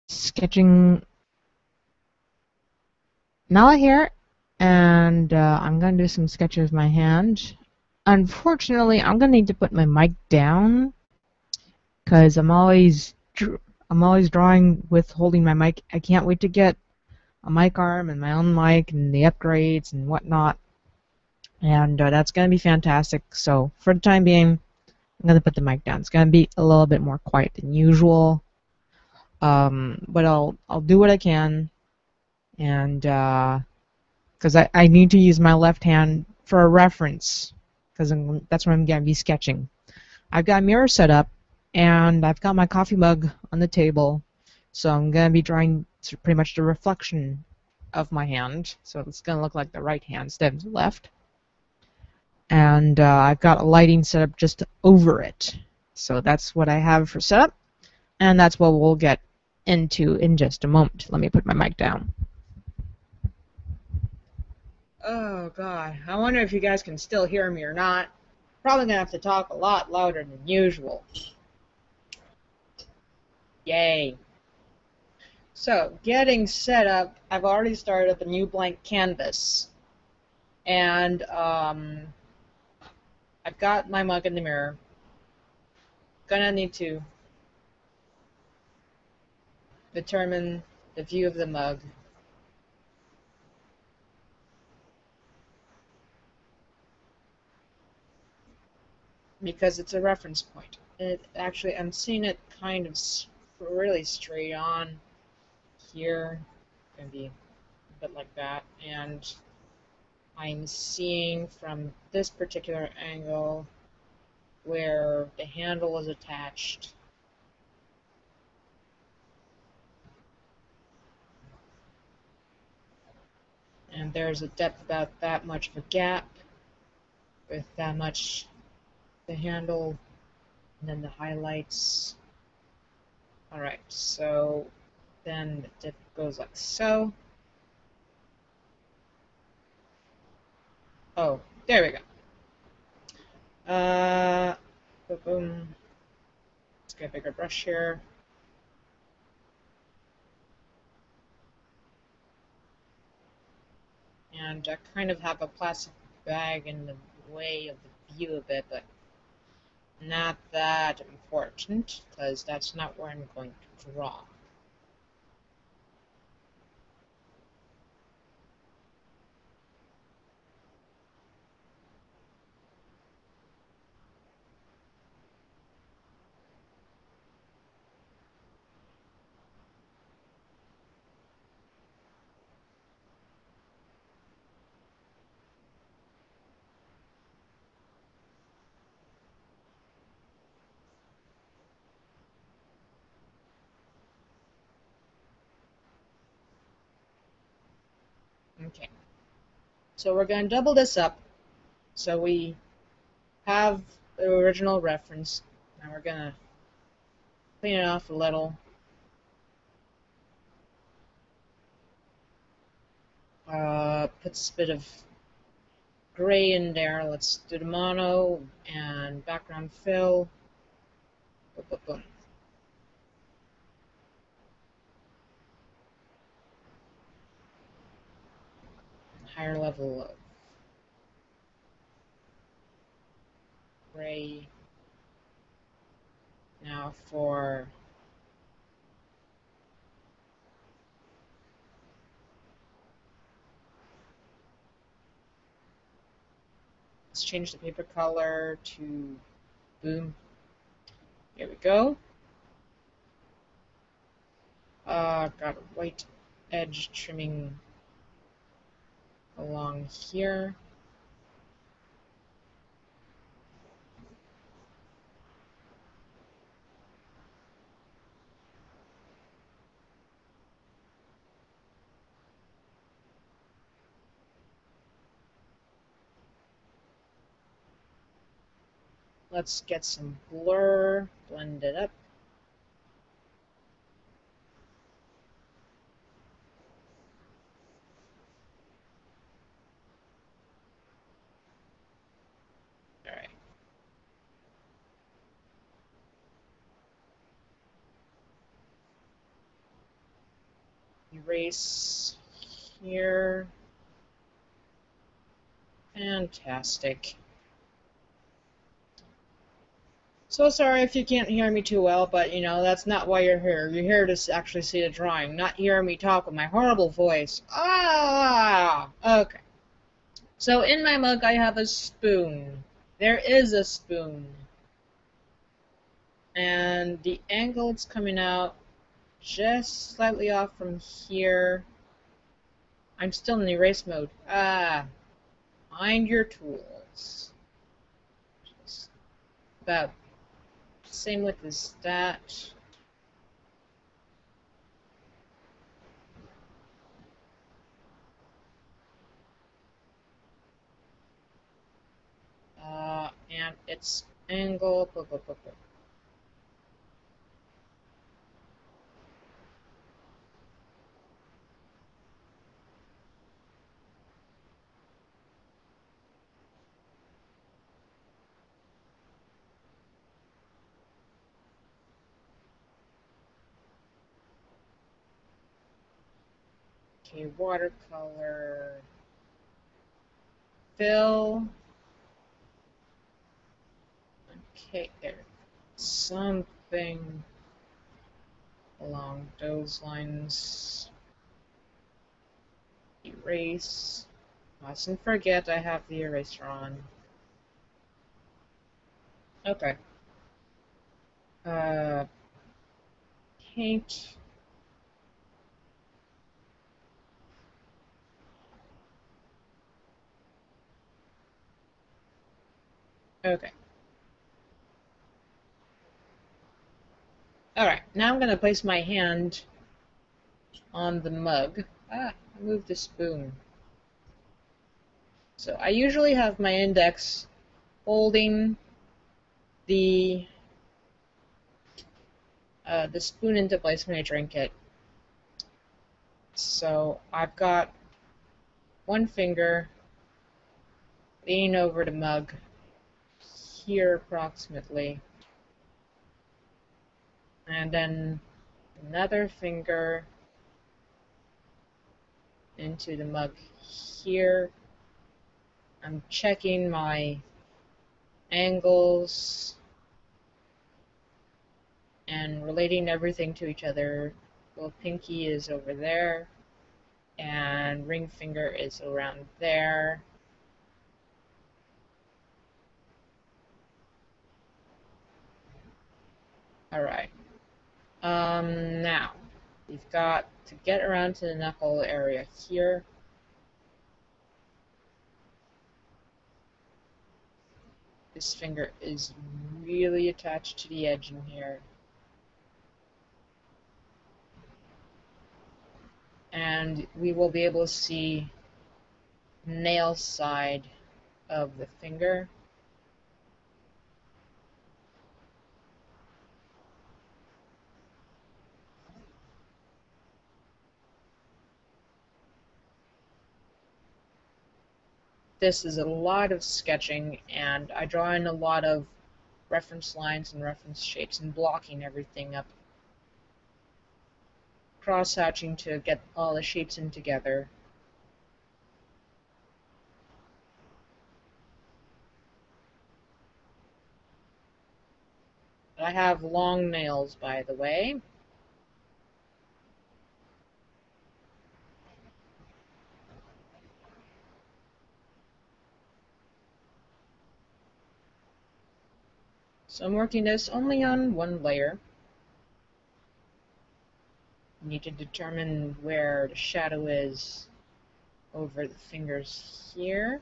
sketching Nala here, and I'm gonna do some sketches with my hand. Unfortunately, I'm gonna need to put my mic down because I'm always drawing with holding my mic. I can't wait to get a mic arm and my own mic and the upgrades and whatnot, and that's gonna be fantastic. So for the time being, I'm gonna put the mic down. It's gonna be a little bit more quiet than usual, but I'll do what I can, and because I need to use my left hand for a reference because that's what I'm going to be sketching. I've got a mirror set up and I've got my coffee mug on the table, so I'm going to be drawing pretty much the reflection of my hand, so it's going to look like the right hand instead of the left. And I've got a lighting set up just over it, so that's what I have for setup, and that's what we'll get into in just a moment. Let me put my mic down. Oh god, I wonder if you guys can still hear me or not. Probably gonna have to talk a lot louder than usual. Yay. So, getting set up, I've already started up a new blank canvas. And I've got my mug in the mirror. Gonna need to determine the view of the mug. Because it's a reference point. I'm seeing it kind of really straight on here. Gonna be a bit like that. And I'm seeing from this particular angle where the handle is attached. And there's a depth about that much of a gap with that much the handle and then the highlights. Alright, so then the dip goes like so. Oh, there we go. Boom. Let's get a bigger brush here. And I kind of have a plastic bag in the way of the view a bit, but not that important, because that's not where I'm going to draw. Okay, so we're going to double this up so we have the original reference. Now we're going to clean it off a little. Put a bit of gray in there. Let's do the mono and background fill. Boom, boom, boom. Higher level of gray. Now for let's change the paper color to boom. Here we go. Got a white edge trimming along here. Let's get some blur, blend it up. All right. erase here. Fantastic. So sorry if you can't hear me too well, but you know, that's not why you're here. You're here to actually see the drawing, not hear me talk with my horrible voice. Ah! Okay. So in my mug I have a spoon. There is a spoon. And the angle it's coming out just slightly off from here. I'm still in erase mode. Find your tools. Just about same width as that. And its angle. Okay, watercolor. Fill. Okay, there. Something along those lines. Erase. Mustn't forget I have the eraser on. Okay. Paint. Okay. Alright, now I'm going to place my hand on the mug. I moved the spoon. So I usually have my index holding the spoon into place when I drink it. So I've got one finger leaning over the mug here approximately, and then another finger into the mug here. I'm checking my angles and relating everything to each other. Little pinky is over there, and ring finger is around there. Alright. Now, we've got to get around to the knuckle area here. This finger is really attached to the edge in here. And we will be able to see nail side of the finger. This is a lot of sketching, and I draw in a lot of reference lines and reference shapes and blocking everything up. Cross-hatching to get all the shapes in together. I have long nails, by the way. So I'm working this only on one layer. You need to determine where the shadow is over the fingers here.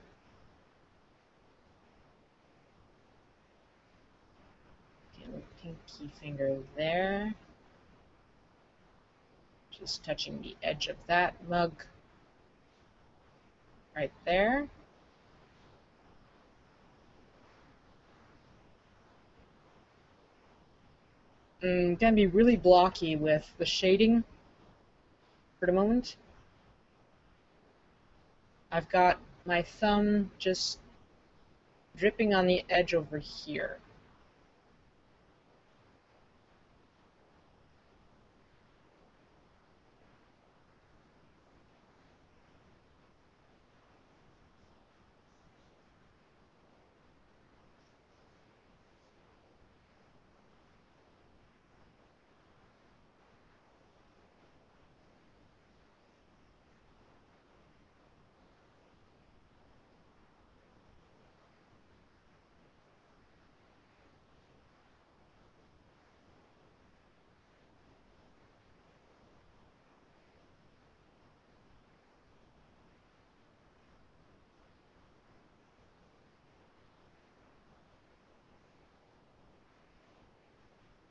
Okay, little pinky finger there. Just touching the edge of that mug right there. Gonna be really blocky with the shading for the moment. I've got my thumb just dripping on the edge over here.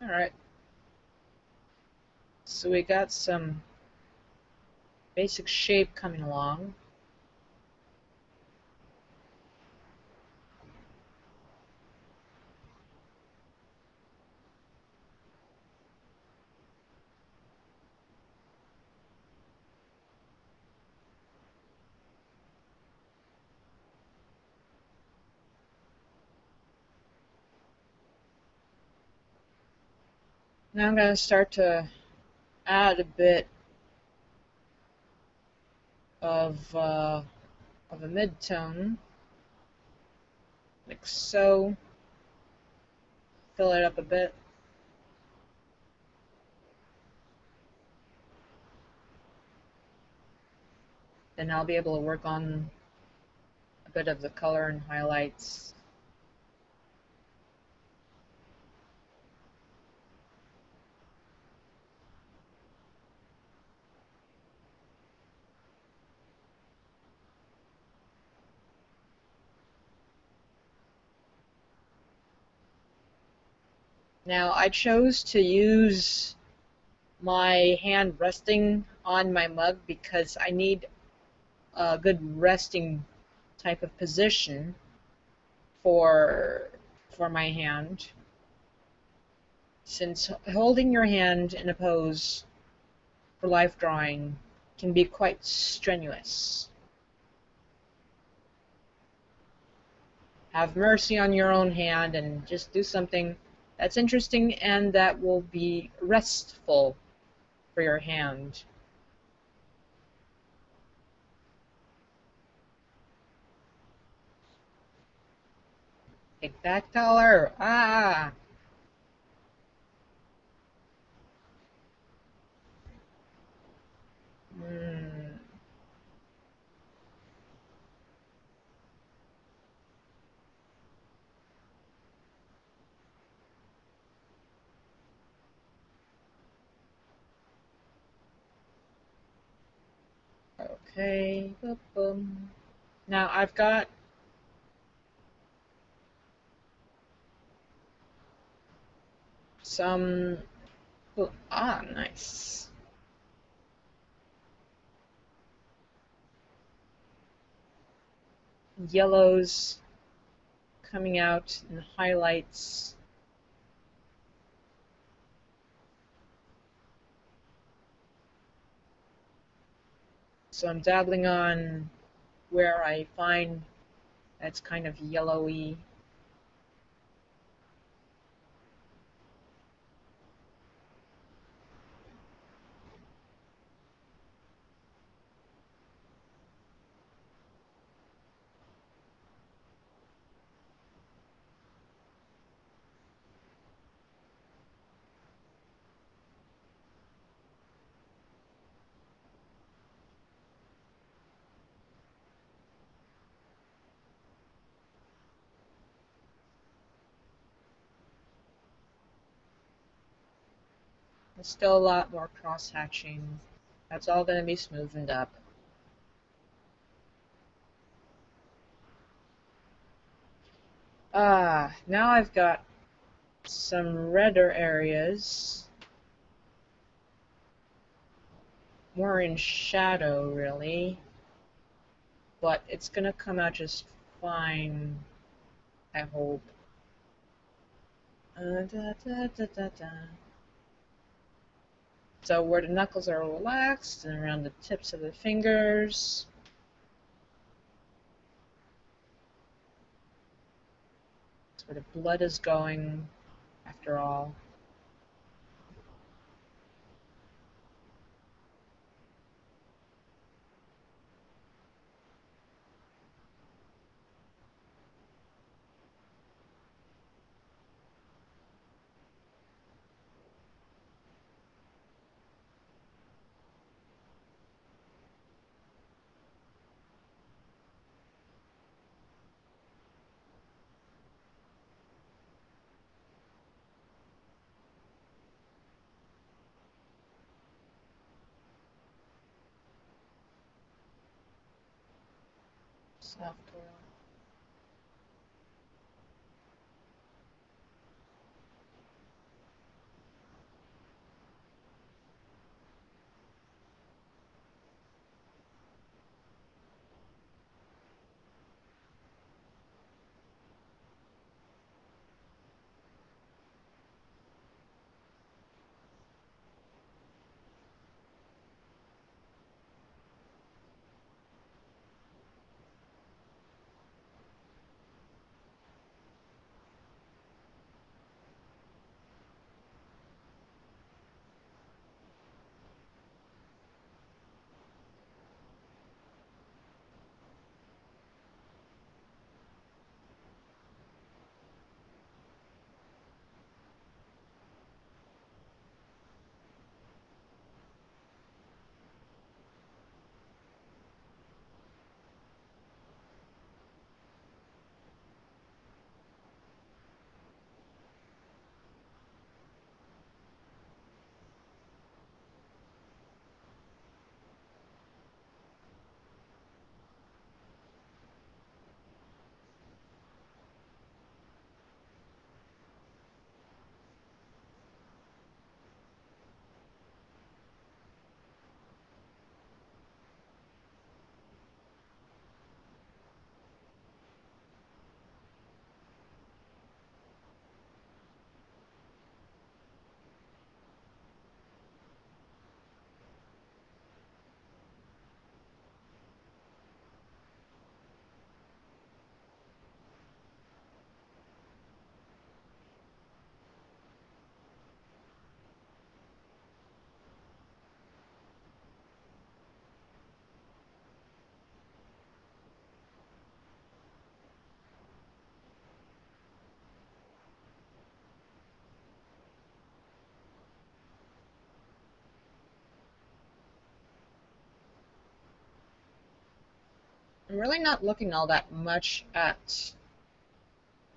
Alright, so we got some basic shape coming along. Now I'm going to start to add a bit of a mid-tone, like so. Fill it up a bit. Then I'll be able to work on a bit of the color and highlights. Now I chose to use my hand resting on my mug because I need a good resting type of position for my hand, since holding your hand in a pose for life drawing can be quite strenuous. Have mercy on your own hand and just do something that's interesting and that will be restful for your hand. Take that color. Ah! Hmm. Okay. Boom, boom. Now I've got some. Nice. Yellows coming out in highlights. So I'm dabbling on where I find that's kind of yellowy. There's still a lot more cross-hatching. That's all going to be smoothened up. Now I've got some redder areas. More in shadow, really. But it's going to come out just fine, I hope. Da, da, da, da, da. So where the knuckles are relaxed and around the tips of the fingers. That's where the blood is going, after all. Software. I'm really not looking all that much at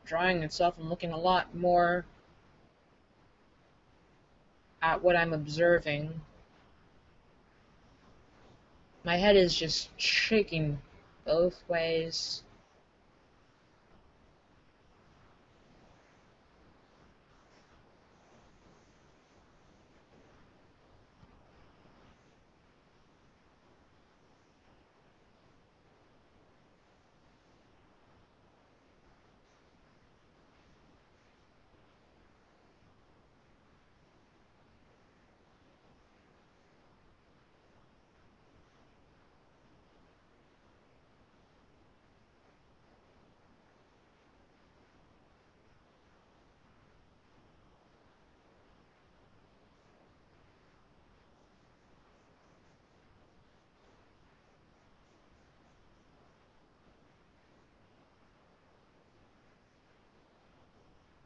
drawing itself. I'm looking a lot more at what I'm observing. My head is just shaking both ways.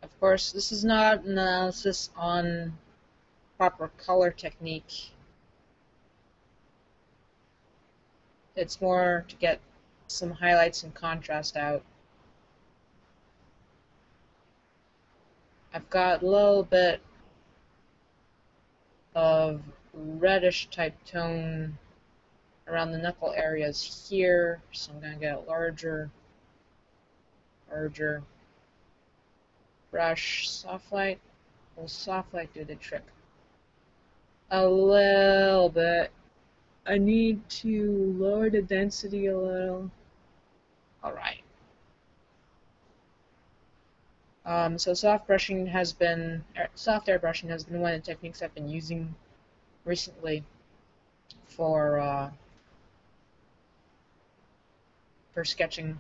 Of course, this is not an analysis on proper color technique. It's more to get some highlights and contrast out. I've got a little bit of reddish type tone around the knuckle areas here, so I'm going to get a larger brush. Soft light. Will soft light do the trick? A little bit. I need to lower the density a little. Alright. So soft airbrushing has been one of the techniques I've been using recently for sketching,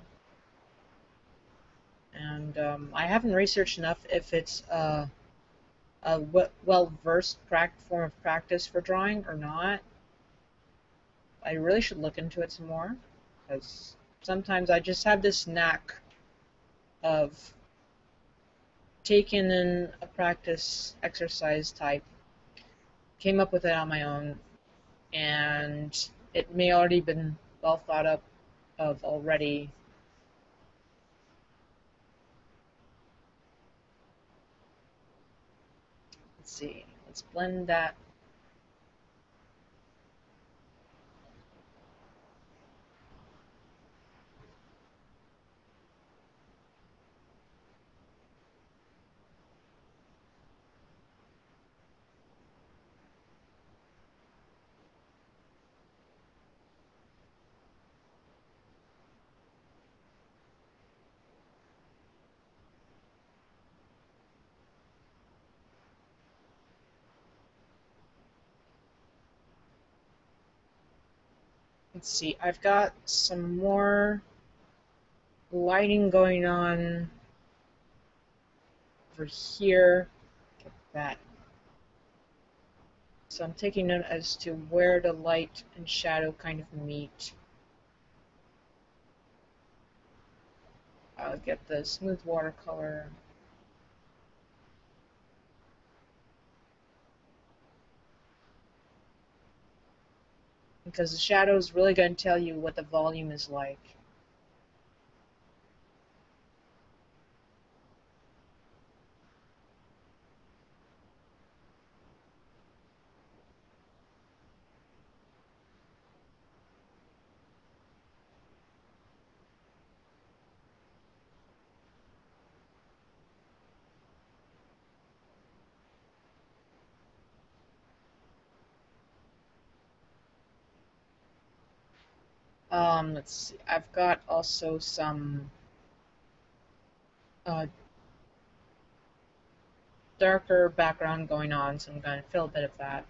and I haven't researched enough if it's a well-versed form of practice for drawing or not. I really should look into it some more, because sometimes I just have this knack of taking in a practice exercise type, came up with it on my own, and it may already been well thought up of already. Let's see, let's blend that. Let's see, I've got some more lighting going on over here. Get that. So I'm taking note as to where the light and shadow kind of meet. I'll get the smooth watercolor. Because the shadow is really going to tell you what the volume is like. Let's see. I've got also some darker background going on, so I'm going to fill a bit of that,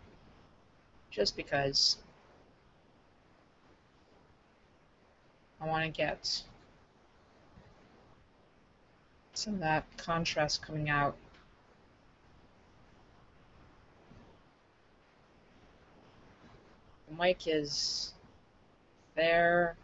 just because I want to get some of that contrast coming out. The mic is there.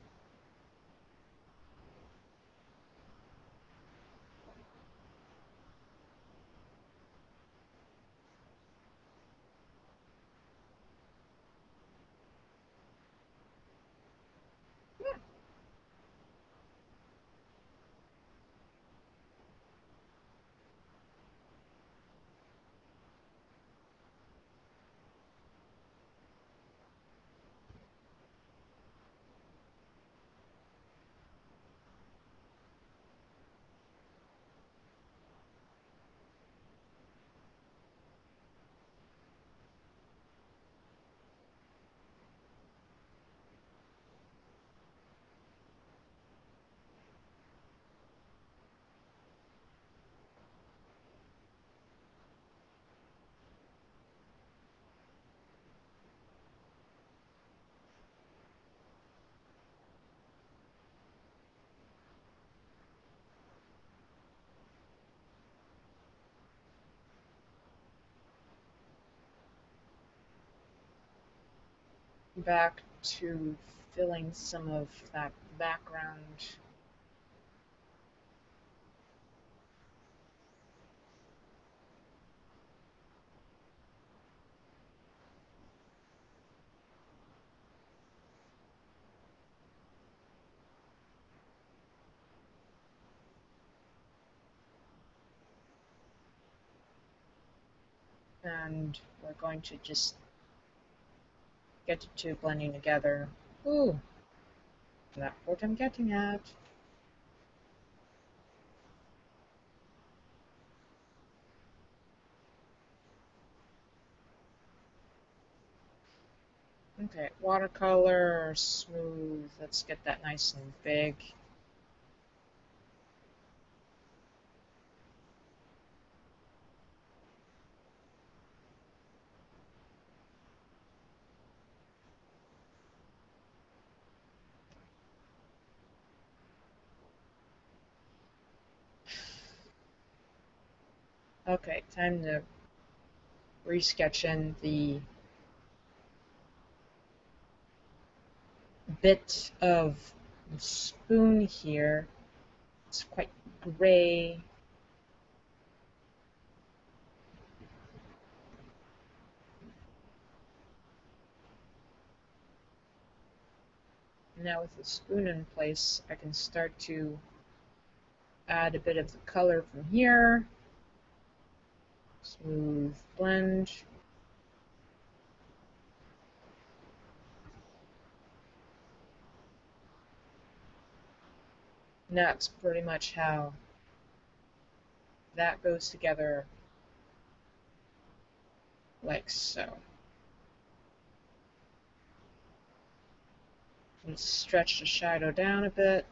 back to filling some of that background. And we're going to just get the two blending together. Ooh, that's what I'm getting at. Okay, watercolor, smooth. Let's get that nice and big. Okay, time to resketch in the bit of spoon here. It's quite gray. Now with the spoon in place, I can start to add a bit of the color from here. Smooth blend. And that's pretty much how that goes together, like so. Let's stretch the shadow down a bit.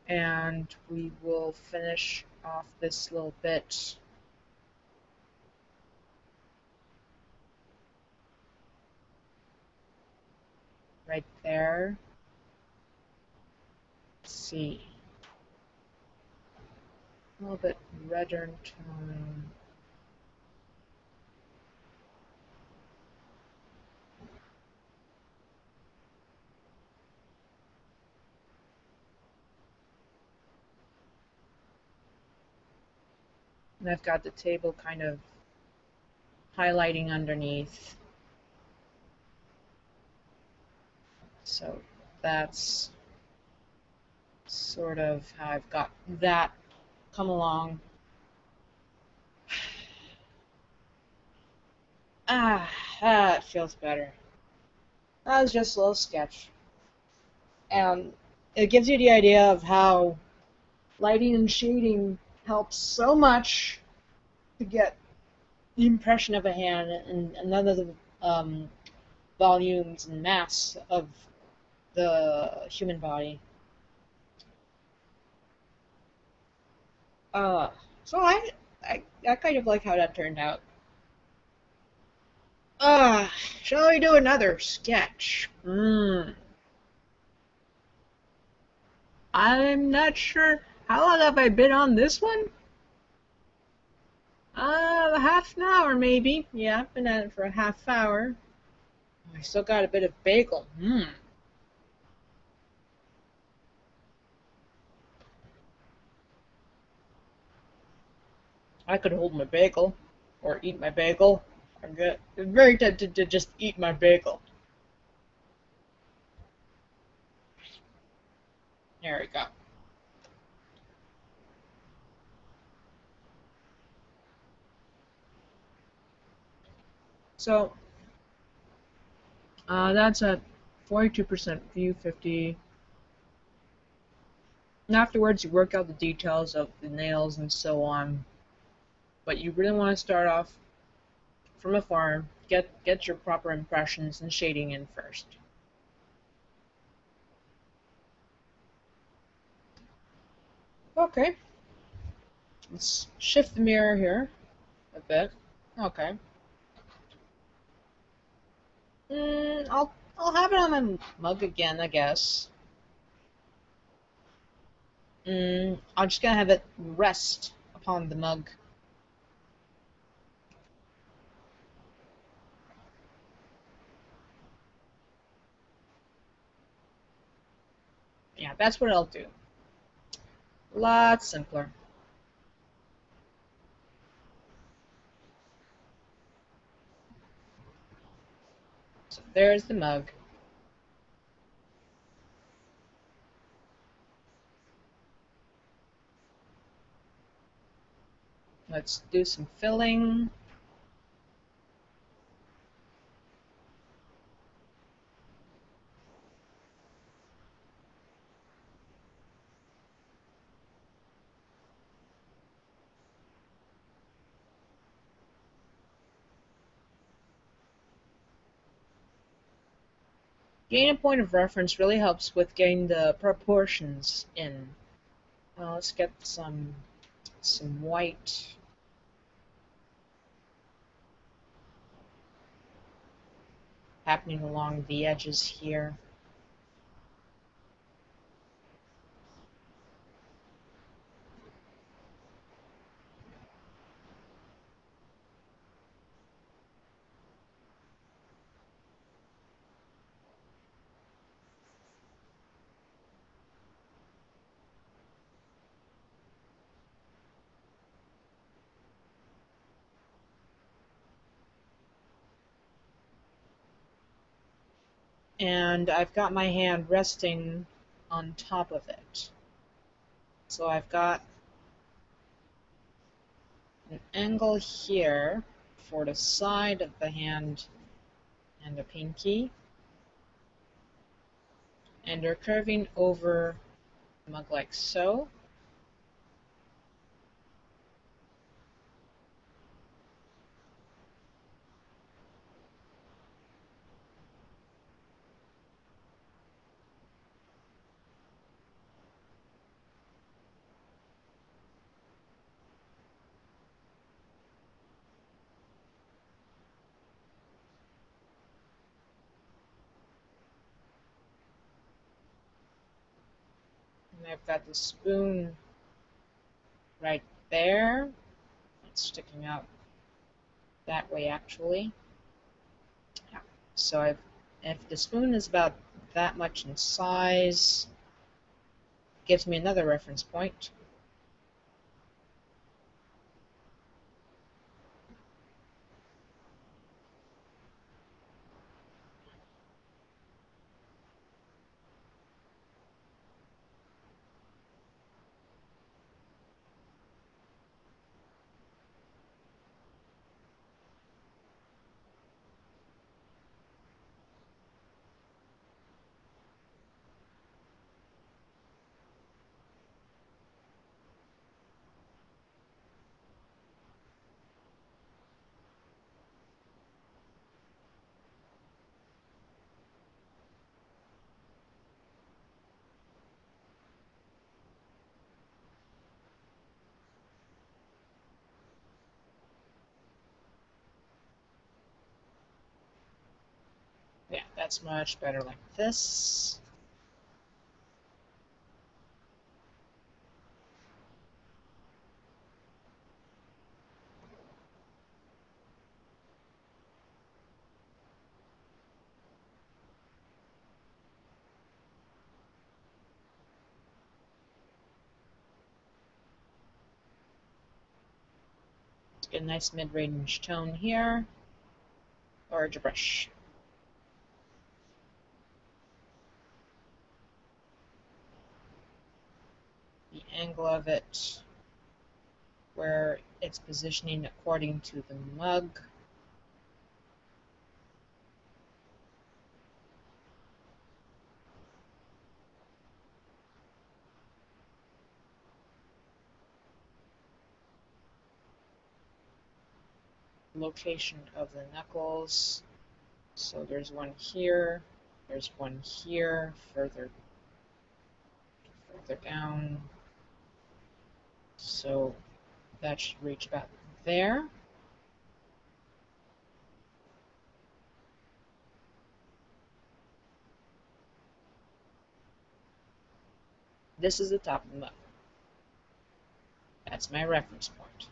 And we will finish off this little bit right there. Let's see. A little bit redder in tone. And I've got the table kind of highlighting underneath. So that's sort of how I've got that come along. That feels better. That was just a little sketch. And it gives you the idea of how lighting and shading helps so much to get the impression of a hand and none of the volumes and mass of the human body. So I kind of like how that turned out. Shall we do another sketch? I'm not sure. How long have I been on this one? Half an hour maybe. Yeah, I've been at it for a half hour. I still got a bit of bagel. I could hold my bagel or eat my bagel. I'm very tempted to just eat my bagel. There we go. So that's at 42% view 50. And afterwards, you work out the details of the nails and so on. But you really want to start off from afar, get your proper impressions and shading in first. Okay, let's shift the mirror here. A bit. Okay. I'll have it on my mug again, I guess. I'm just gonna have it rest upon the mug. Yeah, that's what I'll do. A lot simpler. So there's the mug. Let's do some filling. Gain a point of reference really helps with getting the proportions in. Let's get some white. Happening along the edges here. And I've got my hand resting on top of it. So I've got an angle here for the side of the hand and the pinky. And they're curving over the mug like so. And I've got the spoon right there. It's sticking out that way actually. Yeah. So if the spoon is about that much in size, it gives me another reference point. Yeah, that's much better like this. Let's get a nice mid-range tone here. Large brush. The angle of it, where it's positioning according to the mug. Location of the knuckles. So there's one here, there's one here, further down. So that should reach about there. This is the top of the map. That's my reference point.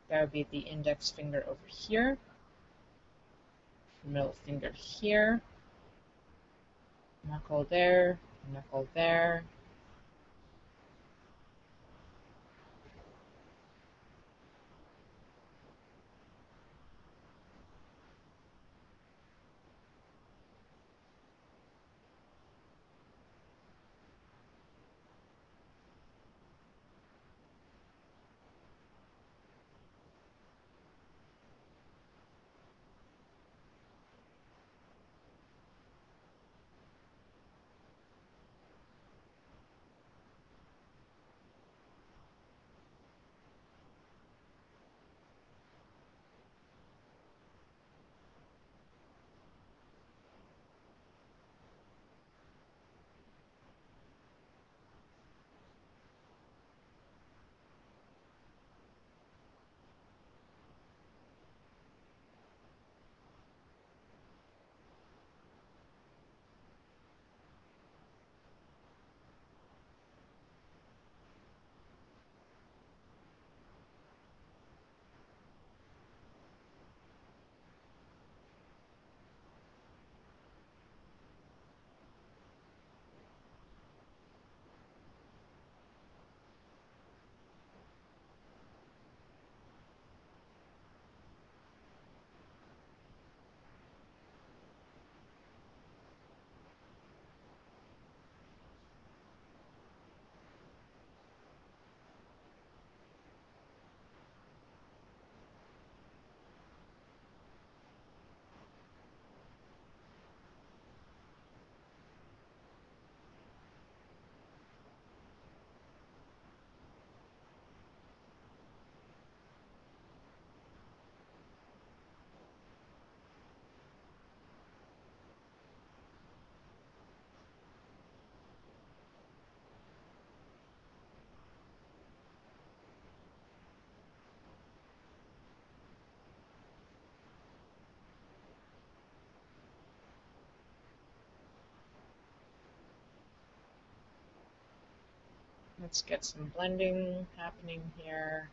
That would be the index finger over here, middle finger here, knuckle there, knuckle there. Let's get some blending happening here.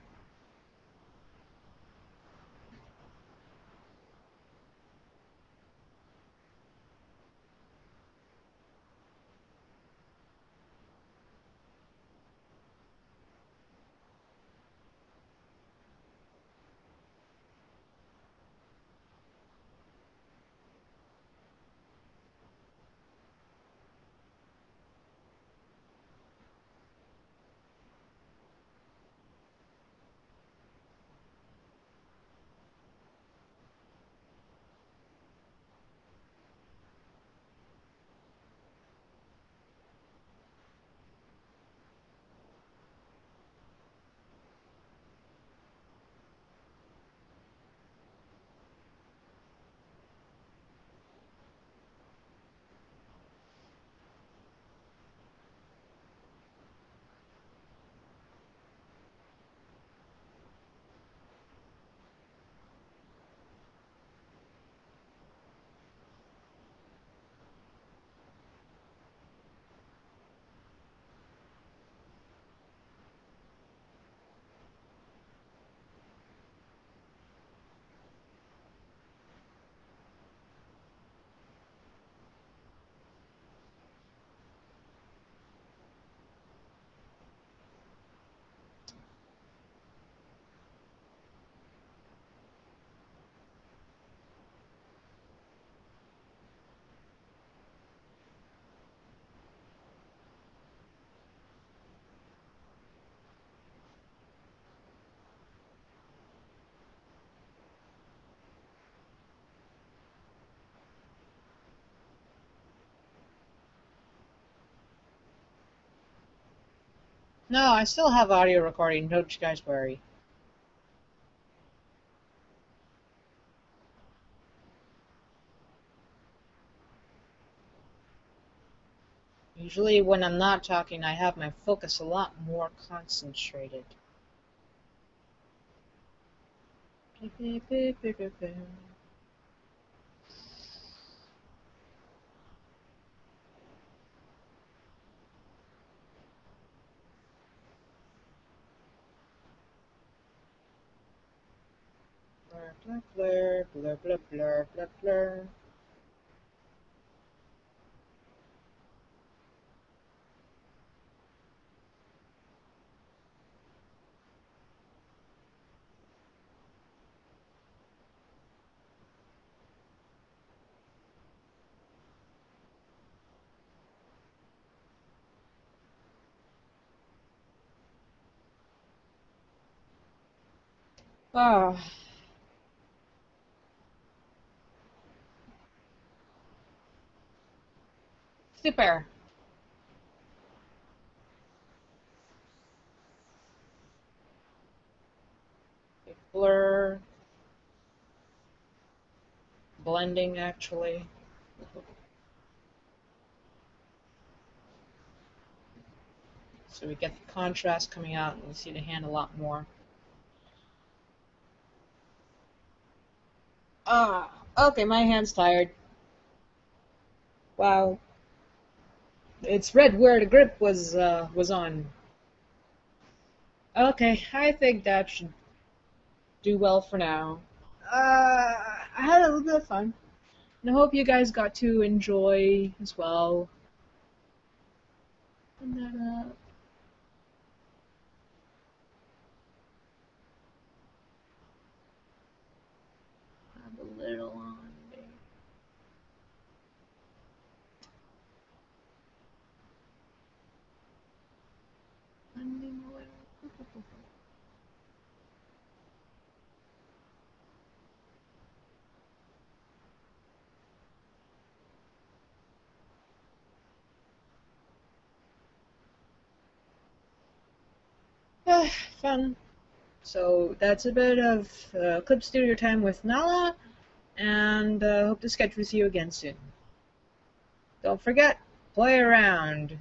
No, I still have audio recording, don't you guys worry. Usually when I'm not talking, I have my focus a lot more concentrated. Blur, blur, blur, blur, blur, blur, blur, blur. Oh, super. Blur, blending actually. So we get the contrast coming out and we see the hand a lot more. Okay, my hand's tired. Wow. It's red where the grip was on. Okay, I think that should do well for now. I had a little bit of fun. And I hope you guys got to enjoy as well. And that, have a little on there. Blending a little. Fun. So that's a bit of Clip Studio time with Nala, and hope to sketch with you again soon. Don't forget, play around.